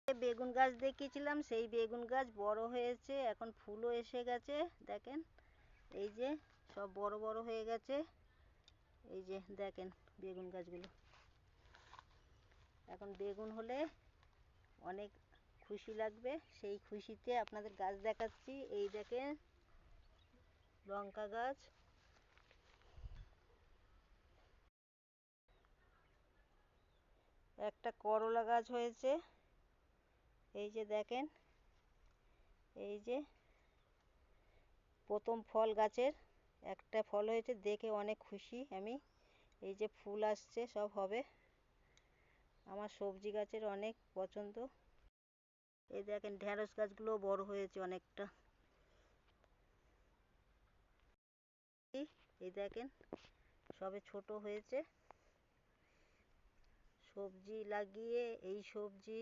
বেগুন গাছ দেখিয়েছিলাম, সেই বেগুন গাছ বড় হয়েছে, এখন ফুলও এসে গেছে। দেখেন এই যে সব বড় বড় হয়ে গেছে। এই যে দেখেন বেগুন গাছগুলো। এখন বেগুন হলে অনেক খুশি লাগবে, সেই খুশিতে আপনাদের গাছ দেখাচ্ছি। এই দেখেন লঙ্কা গাছ, একটা করলা গাছ হয়েছে। এই যে দেখেন, এই যে প্রথম ফল গাছের একটা ফল হয়েছে, দেখে অনেক খুশি আমি। এই যে ফুল আসছে, সব হবে। আমার সবজি গাছের অনেক পছন্দ। এই দেখেন ঢেঁড়স গাছগুলো বড় হয়েছে অনেকটা। এই দেখেন সবে ছোট হয়েছে। সবজি লাগিয়ে এই সবজি